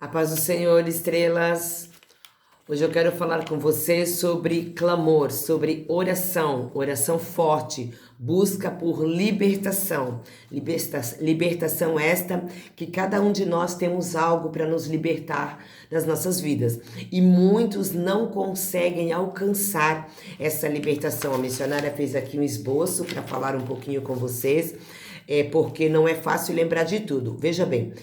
A paz do Senhor, estrelas. Hoje eu quero falar com você sobre clamor, sobre oração, oração forte, busca por libertação. Libertação esta que cada um de nós temos algo para nos libertar das nossas vidas. E muitos não conseguem alcançar essa libertação. A missionária fez aqui um esboço para falar um pouquinho com vocês. Porque não é fácil lembrar de tudo. Veja bem,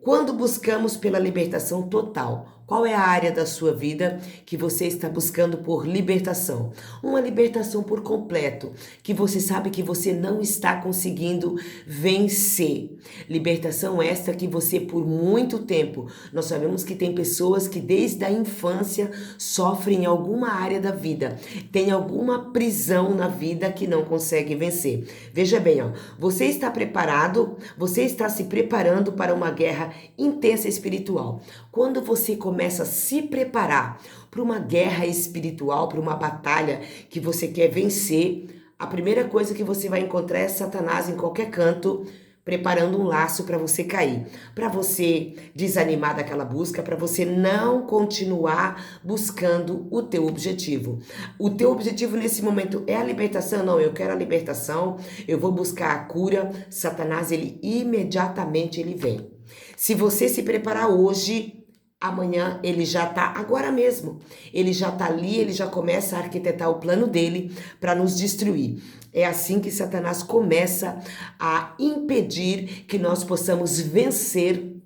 quando buscamos pela libertação total, qual é a área da sua vida que você está buscando por libertação? Uma libertação por completo, que você sabe que você não está conseguindo vencer. Libertação esta que você por muito tempo, nós sabemos que tem pessoas que desde a infância sofrem em alguma área da vida, tem alguma prisão na vida que não consegue vencer. Veja bem, você está preparado, você está se preparando para uma guerra intensa espiritual. Quando você começa a se preparar para uma guerra espiritual, para uma batalha que você quer vencer, a primeira coisa que você vai encontrar é Satanás em qualquer canto, preparando um laço para você cair, para você desanimar daquela busca, para você não continuar buscando o teu objetivo. O teu objetivo nesse momento é a libertação? Não, eu quero a libertação, eu vou buscar a cura. Satanás, ele imediatamente ele vem. Se você se preparar hoje, amanhã ele já tá, agora mesmo, ele já tá ali, ele já começa a arquitetar o plano dele para nos destruir. É assim que Satanás começa a impedir que nós possamos vencer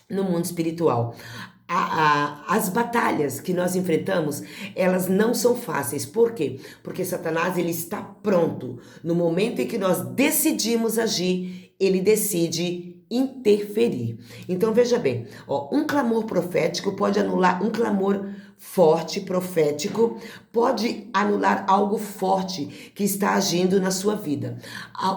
no mundo espiritual. As batalhas que nós enfrentamos, elas não são fáceis. Por quê? Porque Satanás, ele está pronto. No momento em que nós decidimos agir, ele decide interferir. Então veja bem, um clamor profético pode anular, um clamor forte, profético, pode anular algo forte que está agindo na sua vida.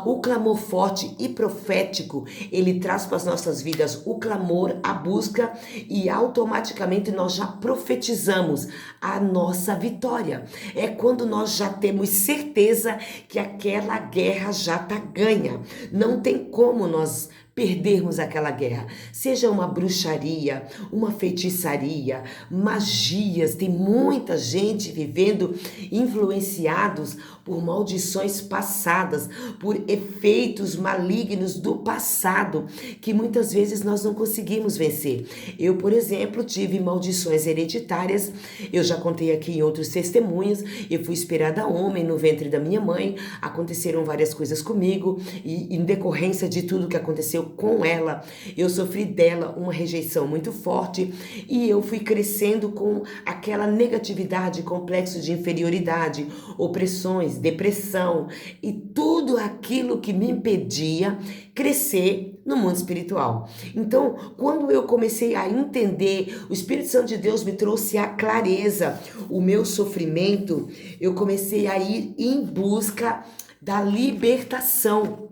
O clamor forte e profético, ele traz para as nossas vidas o clamor, a busca, e automaticamente nós já profetizamos a nossa vitória. É quando nós já temos certeza que aquela guerra já está ganha. Não tem como nós perdermos aquela guerra, seja uma bruxaria, uma feitiçaria, magias. Tem muita gente vivendo influenciados por maldições passadas, por efeitos malignos do passado, que muitas vezes nós não conseguimos vencer. Eu, por exemplo, tive maldições hereditárias. Eu já contei aqui em outros testemunhos. Eu fui esperada homem no ventre da minha mãe, aconteceram várias coisas comigo, e em decorrência de tudo que aconteceu com ela, eu sofri dela uma rejeição muito forte, e eu fui crescendo com aquela negatividade, complexo de inferioridade, opressões, depressão e tudo aquilo que me impedia crescer no mundo espiritual. Então, quando eu comecei a entender, o Espírito Santo de Deus me trouxe a clareza, o meu sofrimento, eu comecei a ir em busca da libertação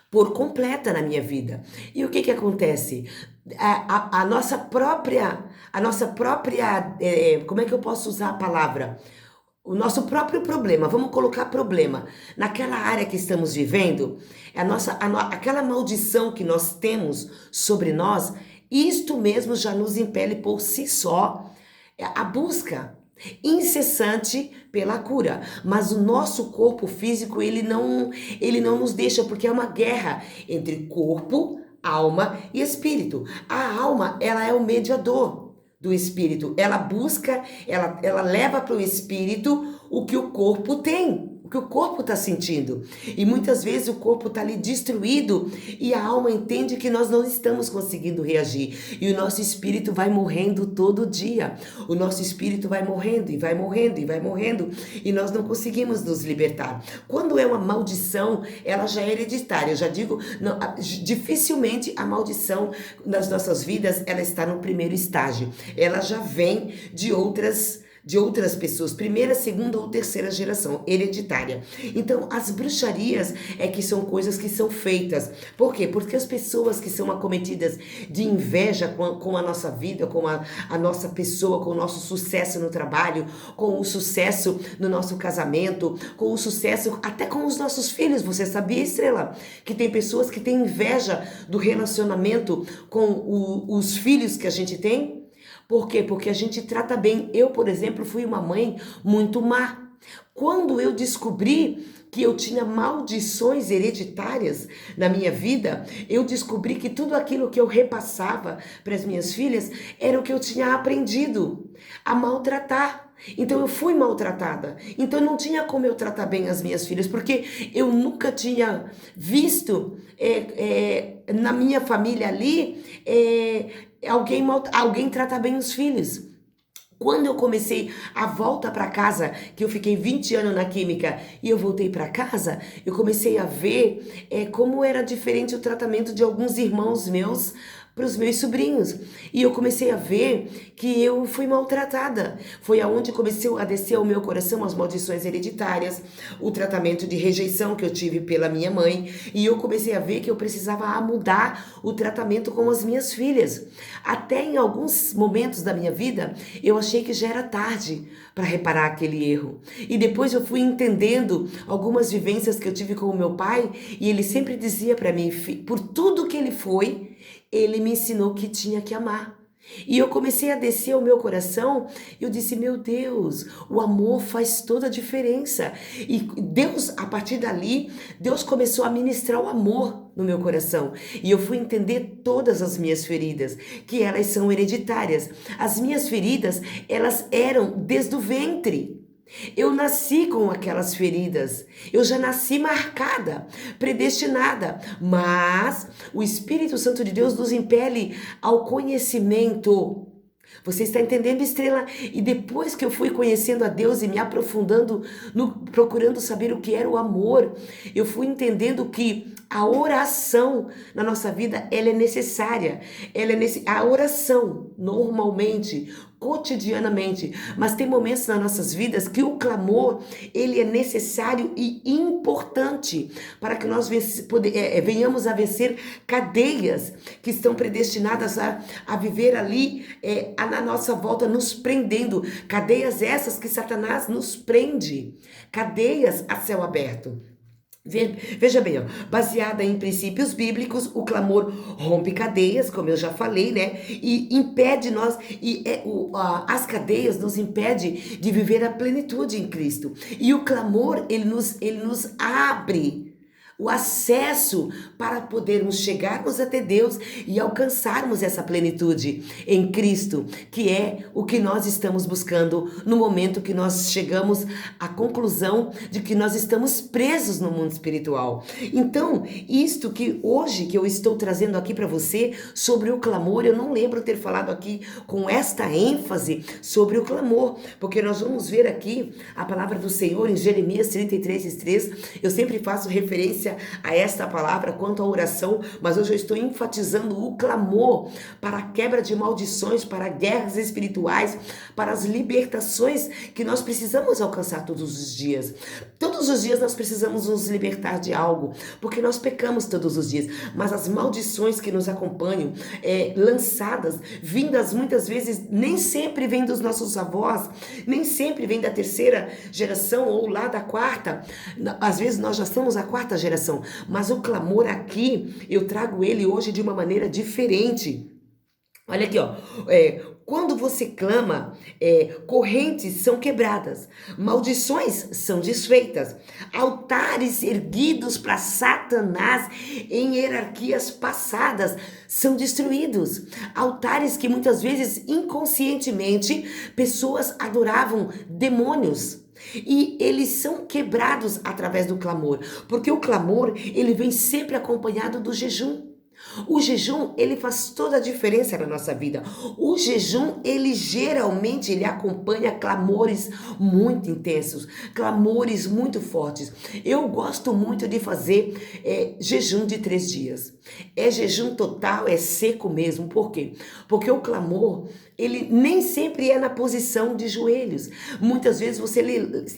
por completa na minha vida. E o que acontece? A nossa própria, como é que eu posso usar a palavra? O nosso próprio problema, vamos colocar problema, naquela área que estamos vivendo, aquela maldição que nós temos sobre nós, isto mesmo já nos impele por si só a busca incessante pela cura. Mas o nosso corpo físico, ele não nos deixa, porque é uma guerra entre corpo, alma e espírito. A alma, ela é o mediador do espírito. Ela busca, ela leva para o espírito o que o corpo tem, o que o corpo está sentindo. E muitas vezes o corpo está ali destruído e a alma entende que nós não estamos conseguindo reagir. E o nosso espírito vai morrendo todo dia. O nosso espírito vai morrendo e vai morrendo e vai morrendo. E nós não conseguimos nos libertar. Quando é uma maldição, ela já é hereditária. Eu já digo, não, dificilmente a maldição nas nossas vidas, ela está no primeiro estágio. Ela já vem de outras de outras pessoas, primeira, segunda ou terceira geração, hereditária. Então, as bruxarias é que são coisas que são feitas. Por quê? Porque as pessoas que são acometidas de inveja com a nossa vida, com a nossa pessoa, com o nosso sucesso no trabalho, com o sucesso no nosso casamento, com o sucesso até com os nossos filhos. Você sabia, Estrela, que tem pessoas que têm inveja do relacionamento com os filhos que a gente tem? Por quê? Porque a gente trata bem. Eu, por exemplo, fui uma mãe muito má. Quando eu descobri que eu tinha maldições hereditárias na minha vida, eu descobri que tudo aquilo que eu repassava para as minhas filhas era o que eu tinha aprendido a maltratar. Então eu fui maltratada. Então não tinha como eu tratar bem as minhas filhas, porque eu nunca tinha visto na minha família ali alguém tratar bem os filhos. Quando eu comecei a volta para casa, que eu fiquei 20 anos na química e eu voltei para casa, eu comecei a ver como era diferente o tratamento de alguns irmãos meus para os meus sobrinhos. E eu comecei a ver que eu fui maltratada. Foi aonde começou a descer ao meu coração as maldições hereditárias, o tratamento de rejeição que eu tive pela minha mãe. E eu comecei a ver que eu precisava mudar o tratamento com as minhas filhas. Até em alguns momentos da minha vida, eu achei que já era tarde para reparar aquele erro. E depois eu fui entendendo algumas vivências que eu tive com o meu pai, e ele sempre dizia para mim, por tudo que ele foi, ele me ensinou que tinha que amar. E eu comecei a descer ao meu coração, eu disse, meu Deus, o amor faz toda a diferença. E Deus, a partir dali, Deus começou a ministrar o amor no meu coração. E eu fui entender todas as minhas feridas, que elas são hereditárias. As minhas feridas, elas eram desde o ventre. Eu nasci com aquelas feridas, eu já nasci marcada, predestinada, mas o Espírito Santo de Deus nos impele ao conhecimento. Você está entendendo, Estrela? E depois que eu fui conhecendo a Deus e me aprofundando, procurando saber o que era o amor, eu fui entendendo que a oração na nossa vida, ela é necessária. A oração, normalmente, cotidianamente, mas tem momentos nas nossas vidas que o clamor, ele é necessário e importante para que nós venhamos a vencer cadeias que estão predestinadas a viver ali na nossa volta, nos prendendo. Cadeias essas que Satanás nos prende. Cadeias a céu aberto. Veja bem, ó, baseada em princípios bíblicos, o clamor rompe cadeias, como eu já falei, né? E impede nós, as cadeias nos impedem de viver a plenitude em Cristo. E o clamor, ele nos abre o acesso para podermos chegarmos até Deus e alcançarmos essa plenitude em Cristo, que é o que nós estamos buscando no momento que nós chegamos à conclusão de que nós estamos presos no mundo espiritual. Então, isto que hoje que eu estou trazendo aqui para você sobre o clamor, eu não lembro ter falado aqui com esta ênfase sobre o clamor, porque nós vamos ver aqui a palavra do Senhor em Jeremias 33:3. Eu sempre faço referência a esta palavra quanto à oração, mas hoje eu estou enfatizando o clamor para a quebra de maldições, para guerras espirituais, para as libertações que nós precisamos alcançar todos os dias. Todos os dias nós precisamos nos libertar de algo, porque nós pecamos todos os dias, mas as maldições que nos acompanham, lançadas, vindas muitas vezes, nem sempre vêm dos nossos avós, nem sempre vêm da terceira geração ou lá da quarta. Às vezes nós já somos a quarta geração, mas o clamor aqui, eu trago ele hoje de uma maneira diferente. Olha aqui, ó, quando você clama, correntes são quebradas, maldições são desfeitas, altares erguidos para Satanás em hierarquias passadas são destruídos, altares que muitas vezes inconscientemente pessoas adoravam demônios. E eles são quebrados através do clamor, porque o clamor, ele vem sempre acompanhado do jejum. O jejum, ele faz toda a diferença na nossa vida. O jejum, ele geralmente, ele acompanha clamores muito intensos, clamores muito fortes. Eu gosto muito de fazer jejum de 3 dias. É jejum total, é seco mesmo. Por quê? Porque o clamor, ele nem sempre é na posição de joelhos. Muitas vezes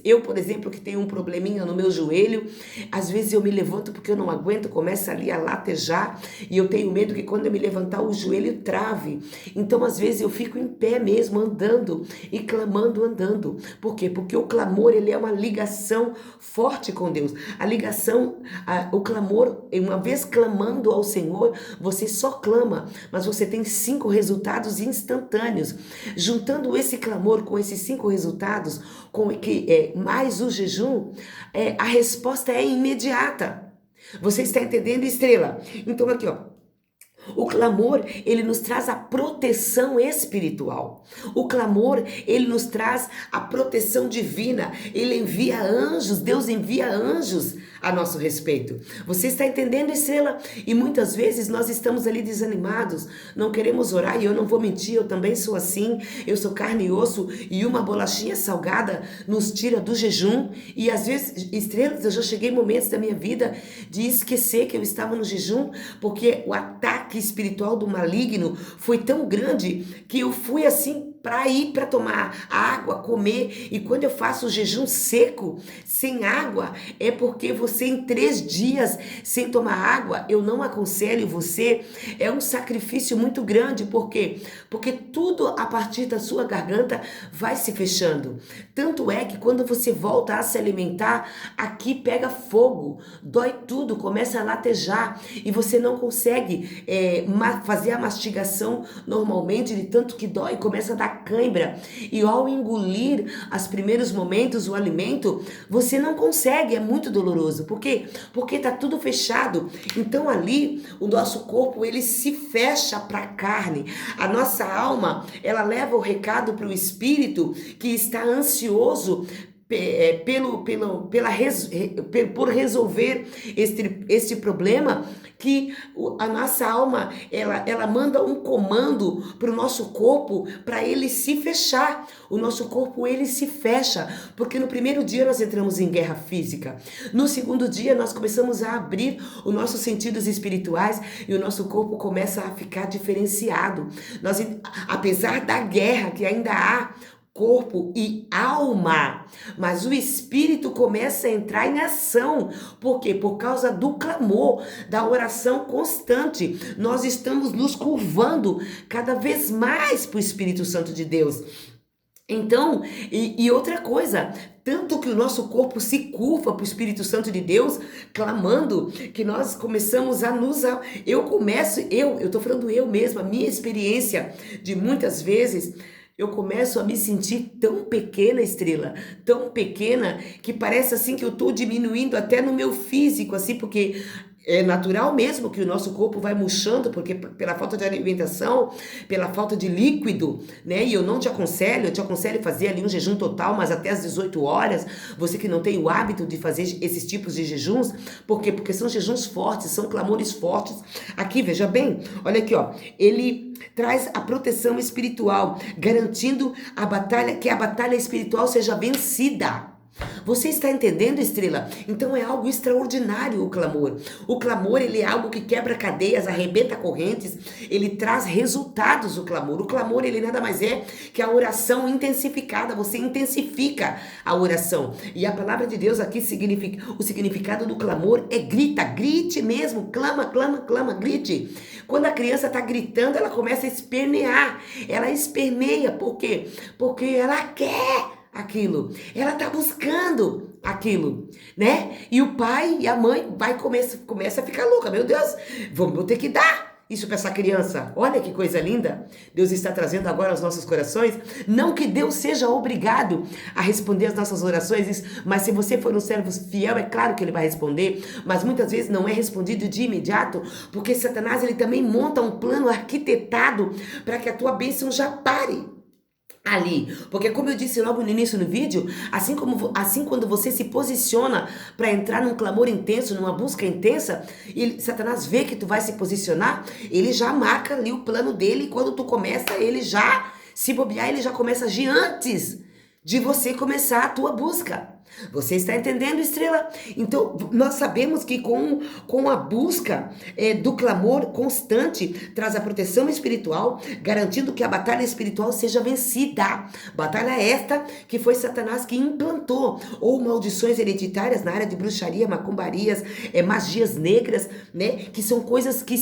eu, por exemplo, que tenho um probleminha no meu joelho, às vezes eu me levanto porque eu não aguento, começa ali a latejar e eu tenho medo que quando eu me levantar o joelho trave. Então, às vezes eu fico em pé mesmo, andando e clamando, andando. Por quê? Porque o clamor, ele é uma ligação forte com Deus. A ligação, o clamor, uma vez clamando ao Senhor, você só clama, mas você tem 5 resultados instantâneos. Juntando esse clamor com esses 5 resultados, mais o jejum, a resposta é imediata. Você está entendendo, Estrela? Então aqui, ó. O clamor, ele nos traz a proteção espiritual. O clamor, ele nos traz a proteção divina. Ele envia anjos, Deus envia anjos a nosso respeito. Você está entendendo, Estrela? E muitas vezes nós estamos ali desanimados, não queremos orar, e eu não vou mentir, eu também sou assim. Eu sou carne e osso, e uma bolachinha salgada nos tira do jejum. E às vezes, Estrelas, eu já cheguei em momentos da minha vida de esquecer que eu estava no jejum, porque o ataque espiritual do maligno foi tão grande que eu fui assim para ir para tomar água, comer. E quando eu faço o jejum seco, sem água, é porque você em 3 dias sem tomar água, eu não aconselho você, é um sacrifício muito grande. Por quê? Porque tudo a partir da sua garganta vai se fechando. Tanto é que quando você volta a se alimentar, aqui pega fogo, dói tudo, começa a latejar e você não consegue fazer a mastigação normalmente, de tanto que dói, começa a dar cãibra. E ao engolir os primeiros momentos o alimento, você não consegue, é muito doloroso. Por quê? Porque tá tudo fechado. Então ali o nosso corpo, ele se fecha para a carne. A nossa alma, ela leva o recado para o espírito que está ansioso por resolver este problema, que a nossa alma, ela manda um comando para o nosso corpo, para ele se fechar. O nosso corpo, ele se fecha, porque no primeiro dia nós entramos em guerra física. No segundo dia nós começamos a abrir os nossos sentidos espirituais e o nosso corpo começa a ficar diferenciado. Apesar da guerra que ainda há, corpo e alma, mas o espírito começa a entrar em ação. Por quê? Por causa do clamor, da oração constante. Nós estamos nos curvando cada vez mais para o Espírito Santo de Deus. Então, e outra coisa, tanto que o nosso corpo se curva para o Espírito Santo de Deus, clamando, que nós começamos a eu tô falando eu mesma, a minha experiência de muitas vezes, eu começo a me sentir tão pequena, Estrela, tão pequena, que parece assim que eu tô diminuindo até no meu físico, assim, porque é natural mesmo que o nosso corpo vai murchando, porque pela falta de alimentação, pela falta de líquido, né? E eu te aconselho fazer ali um jejum total, mas até às 18 horas, você que não tem o hábito de fazer esses tipos de jejuns. Por quê? Porque são jejuns fortes, são clamores fortes. Aqui, veja bem, olha aqui, ó, ele traz a proteção espiritual, garantindo que a batalha espiritual seja vencida. Você está entendendo, Estrela? Então é algo extraordinário o clamor. O clamor, ele é algo que quebra cadeias, arrebenta correntes, ele traz resultados, o clamor. O clamor, ele nada mais é que a oração intensificada, você intensifica a oração. E a palavra de Deus aqui o significado do clamor é grita, grite mesmo, clama, clama, clama, grite. Quando a criança está gritando, ela começa a espernear, ela esperneia, por quê? Porque ela quer aquilo, ela tá buscando aquilo, né? E o pai e a mãe começa a ficar louca. Meu Deus, vou ter que dar isso para essa criança. Olha que coisa linda. Deus está trazendo agora aos nossos corações. Não que Deus seja obrigado a responder as nossas orações, mas se você for um servo fiel, é claro que ele vai responder, mas muitas vezes não é respondido de imediato, porque Satanás, ele também monta um plano arquitetado para que a tua bênção já pare ali, porque como eu disse logo no início do vídeo, assim quando você se posiciona para entrar num clamor intenso, numa busca intensa, Satanás vê que tu vai se posicionar, ele já marca ali o plano dele, e quando tu começa, ele já, se bobear, ele já começa a agir antes de você começar a tua busca. Você está entendendo, Estrela? Então, nós sabemos que com a busca do clamor constante, traz a proteção espiritual, garantindo que a batalha espiritual seja vencida. Batalha esta que foi Satanás que implantou, ou maldições hereditárias na área de bruxaria, macumbarias, magias negras, né? Que são coisas que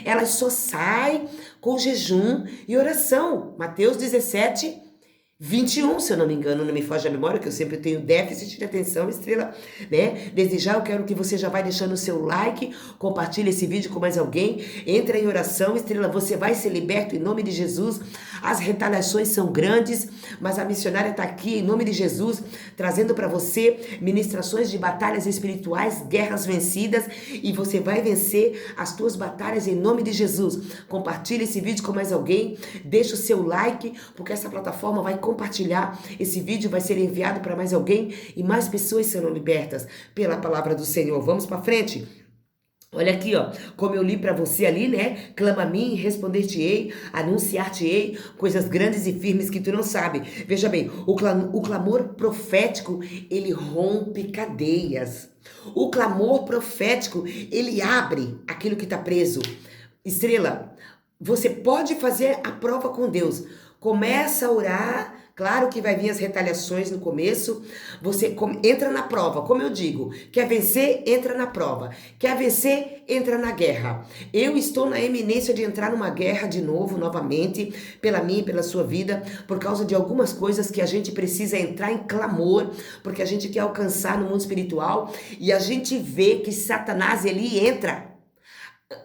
elas só saem com jejum e oração. Mateus 17:21, se eu não me engano, não me foge a memória, que eu sempre tenho déficit de atenção, Estrela, né? Desde já eu quero que você já vai deixando o seu like, compartilhe esse vídeo com mais alguém, entra em oração, Estrela, você vai ser liberto em nome de Jesus. As retaliações são grandes, mas a missionária está aqui em nome de Jesus, trazendo para você ministrações de batalhas espirituais, guerras vencidas, e você vai vencer as tuas batalhas em nome de Jesus. Compartilhe esse vídeo com mais alguém, deixa o seu like, porque essa plataforma vai compartilhar esse vídeo, vai ser enviado para mais alguém e mais pessoas serão libertas pela palavra do Senhor. Vamos para frente? Olha aqui, ó, como eu li para você ali, né? Clama a mim, responder-te-ei, anunciar-te-ei coisas grandes e firmes que tu não sabe. Veja bem, o clamor profético, ele rompe cadeias. O clamor profético, ele abre aquilo que está preso. Estrela, você pode fazer a prova com Deus. Começa a orar. Claro que vai vir as retaliações no começo, você entra na prova, como eu digo, quer vencer, entra na prova, quer vencer, entra na guerra. Eu estou na eminência de entrar numa guerra de novo, novamente, pela minha e pela sua vida, por causa de algumas coisas que a gente precisa entrar em clamor, porque a gente quer alcançar no mundo espiritual, e a gente vê que Satanás, ele entra.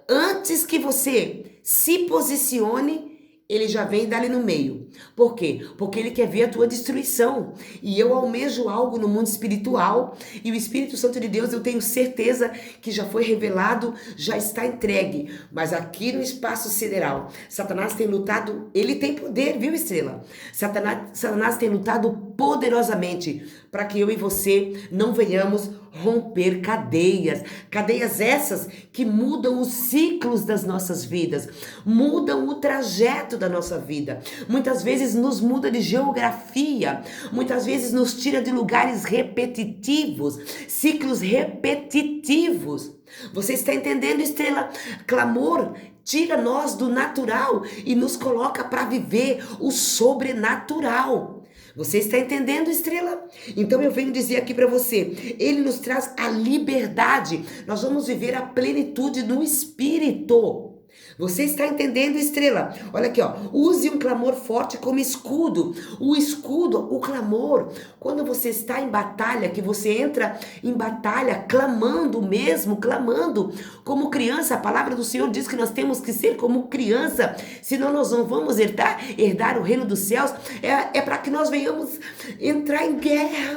Antes que você se posicione, ele já vem dali no meio. Por quê? Porque ele quer ver a tua destruição. E eu almejo algo no mundo espiritual. E o Espírito Santo de Deus, eu tenho certeza que já foi revelado, já está entregue. Mas aqui no espaço sideral, Satanás tem lutado, ele tem poder, viu, Estrela? Satanás tem lutado poderosamente para que eu e você não venhamos romper cadeias. Cadeias essas que mudam os ciclos das nossas vidas, mudam o trajeto da nossa vida. Muitas vezes nos muda de geografia, muitas vezes nos tira de lugares repetitivos, ciclos repetitivos. Você está entendendo, Estrela? Clamor tira nós do natural e nos coloca para viver o sobrenatural. Você está entendendo, Estrela? Então eu venho dizer aqui para você, ele nos traz a liberdade. Nós vamos viver a plenitude no Espírito. Você está entendendo, Estrela? Olha aqui, ó. Use um clamor forte como escudo. O escudo, o clamor. Quando você está em batalha, que você entra em batalha clamando mesmo, clamando como criança. A palavra do Senhor diz que nós temos que ser como criança, senão nós não vamos herdar o reino dos céus. É para que nós venhamos entrar em guerra.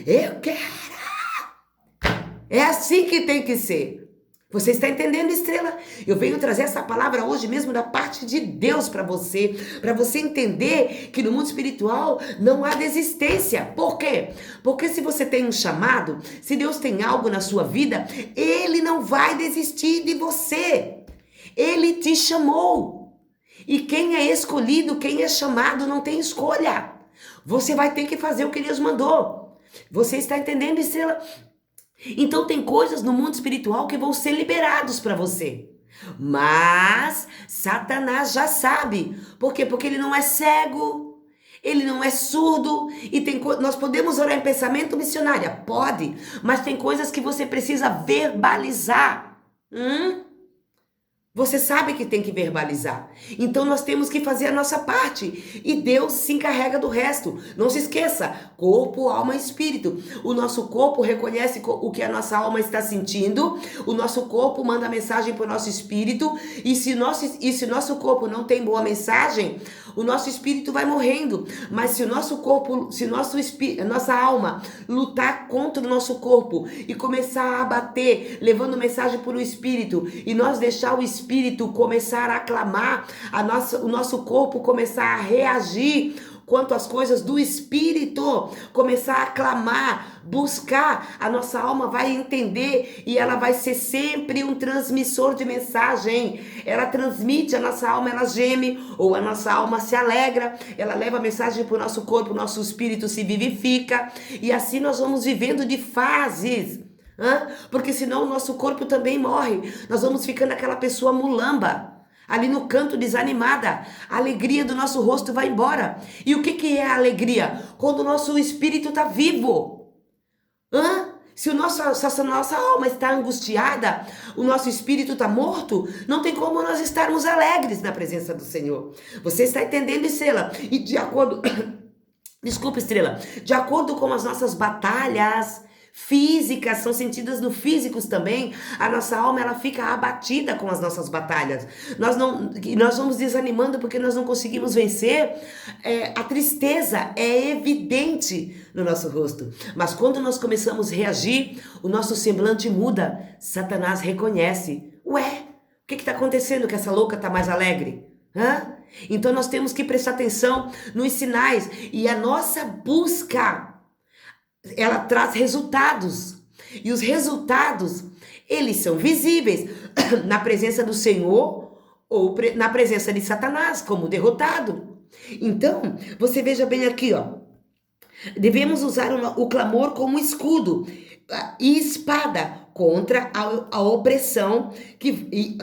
Eu quero. É assim que tem que ser. Você está entendendo, Estrela? Eu venho trazer essa palavra hoje mesmo da parte de Deus para você entender que no mundo espiritual não há desistência. Por quê? Porque se você tem um chamado, se Deus tem algo na sua vida, Ele não vai desistir de você. Ele te chamou. E quem é escolhido, quem é chamado, não tem escolha. Você vai ter que fazer o que Deus mandou. Você está entendendo, Estrela? Então tem coisas no mundo espiritual que vão ser liberados para você. Mas Satanás já sabe. Por quê? Porque ele não é cego, ele não é surdo. E nós podemos orar em pensamento, missionária? Pode, mas tem coisas que você precisa verbalizar. Você sabe que tem que verbalizar. Então nós temos que fazer a nossa parte. E Deus se encarrega do resto. Não se esqueça. Corpo, alma e espírito. O nosso corpo reconhece o que a nossa alma está sentindo. O nosso corpo manda mensagem para o nosso espírito. E se nosso corpo não tem boa mensagem, o nosso espírito vai morrendo. Mas se o nosso corpo, nossa alma lutar contra o nosso corpo e começar a bater, levando mensagem para o espírito, e nós deixar o espírito espírito começar a clamar, o nosso corpo começar a reagir quanto às coisas do espírito, começar a clamar, buscar, a nossa alma vai entender e ela vai ser sempre um transmissor de mensagem. Ela transmite, a nossa alma ela geme ou a nossa alma se alegra, ela leva a mensagem para o nosso corpo, o nosso espírito se vivifica e assim nós vamos vivendo de fases. Porque senão o nosso corpo também morre, nós vamos ficando aquela pessoa mulamba, ali no canto desanimada, a alegria do nosso rosto vai embora. E o que é a alegria? Quando o nosso espírito está vivo. Se a nossa alma está angustiada, o nosso espírito está morto, não tem como nós estarmos alegres na presença do Senhor. Você está entendendo, Estrela? E de acordo... Desculpa, Estrela. De acordo com as nossas batalhas físicas, são sentidas no físicos também, a nossa alma ela fica abatida com as nossas batalhas. Nós vamos desanimando porque nós não conseguimos vencer. A tristeza é evidente no nosso rosto. Mas quando nós começamos a reagir, o nosso semblante muda. Satanás reconhece. Ué, o que está acontecendo que essa louca está mais alegre? Então nós temos que prestar atenção nos sinais. E a nossa busca, ela traz resultados. E os resultados, eles são visíveis na presença do Senhor ou na presença de Satanás, como derrotado. Então, você veja bem aqui, ó. Devemos usar o clamor como escudo e espada contra a opressão que vem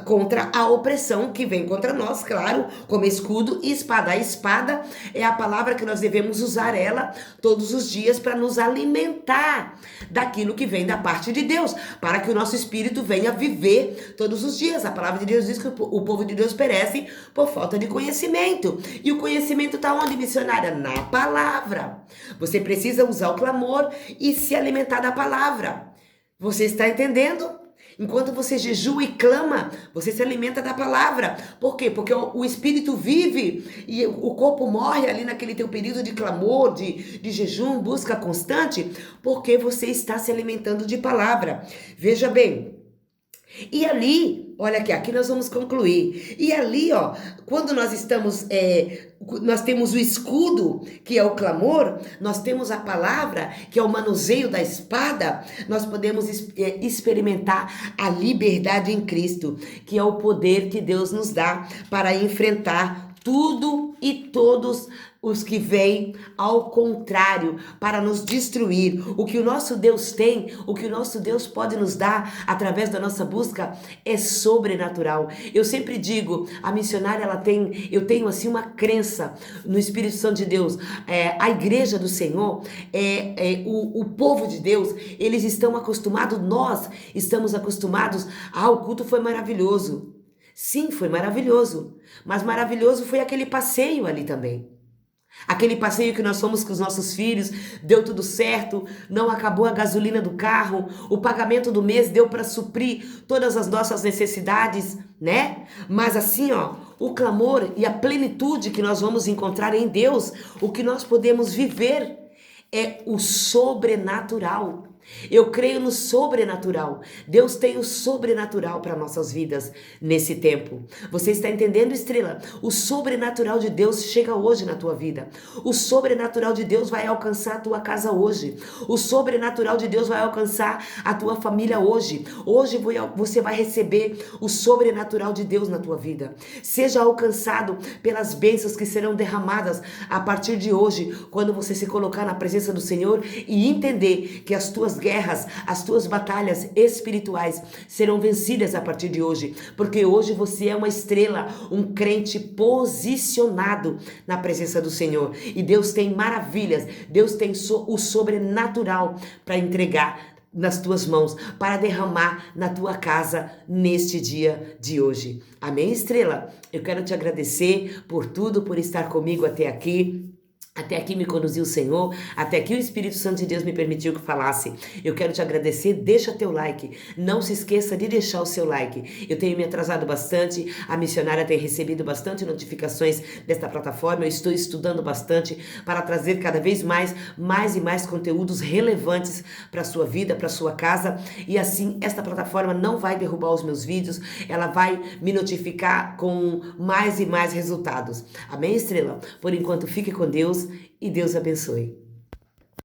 contra nós, claro, como escudo e espada. A espada é a palavra que nós devemos usar ela todos os dias para nos alimentar daquilo que vem da parte de Deus, para que o nosso espírito venha viver todos os dias. A palavra de Deus diz que o povo de Deus perece por falta de conhecimento. E o conhecimento está onde, missionária? Na palavra. Você precisa usar o clamor e se alimentar da palavra. Você está entendendo? Enquanto você jejua e clama, você se alimenta da palavra. Por quê? Porque o espírito vive e o corpo morre ali naquele teu período de clamor, de jejum, busca constante, porque você está se alimentando de palavra. Veja bem. E ali, olha aqui nós vamos concluir. E ali, ó, quando nós estamos, nós temos o escudo, que é o clamor, nós temos a palavra, que é o manuseio da espada, nós podemos experimentar a liberdade em Cristo, que é o poder que Deus nos dá para enfrentar tudo e todos os que vêm ao contrário para nos destruir. O que o nosso Deus tem, o que o nosso Deus pode nos dar através da nossa busca é sobrenatural. Eu sempre digo, a missionária eu tenho assim uma crença no Espírito Santo de Deus. A igreja do Senhor, o povo de Deus, eles estão acostumados, nós estamos acostumados. O culto foi maravilhoso. Sim, foi maravilhoso. Mas maravilhoso foi aquele passeio ali também. Aquele passeio que nós fomos com os nossos filhos, deu tudo certo, não acabou a gasolina do carro, o pagamento do mês deu para suprir todas as nossas necessidades, né? Mas assim, ó, o clamor e a plenitude que nós vamos encontrar em Deus, o que nós podemos viver é o sobrenatural. Eu creio no sobrenatural. Deus tem o sobrenatural para nossas vidas nesse tempo. Você está entendendo, Estrela? O sobrenatural de Deus chega hoje na tua vida. O sobrenatural de Deus vai alcançar a tua casa hoje. O sobrenatural de Deus vai alcançar a tua família hoje. Hoje você vai receber o sobrenatural de Deus na tua vida. Seja alcançado pelas bênçãos que serão derramadas a partir de hoje, quando você se colocar na presença do Senhor e entender que as tuas guerras, as tuas batalhas espirituais serão vencidas a partir de hoje, porque hoje você é uma estrela, um crente posicionado na presença do Senhor, e Deus tem maravilhas, Deus tem o sobrenatural para entregar nas tuas mãos, para derramar na tua casa neste dia de hoje. Amém, Estrela? Eu quero te agradecer por tudo, por estar comigo até aqui. Até aqui me conduziu o Senhor, até aqui o Espírito Santo de Deus me permitiu que falasse. Eu quero te agradecer, deixa teu like, não se esqueça de deixar o seu like. Eu tenho me atrasado bastante, a missionária tem recebido bastante notificações desta plataforma, eu estou estudando bastante para trazer cada vez mais e mais conteúdos relevantes para a sua vida, para a sua casa, e assim esta plataforma não vai derrubar os meus vídeos, ela vai me notificar com mais e mais resultados. Amém, estrela? Por enquanto, fique com Deus e Deus abençoe.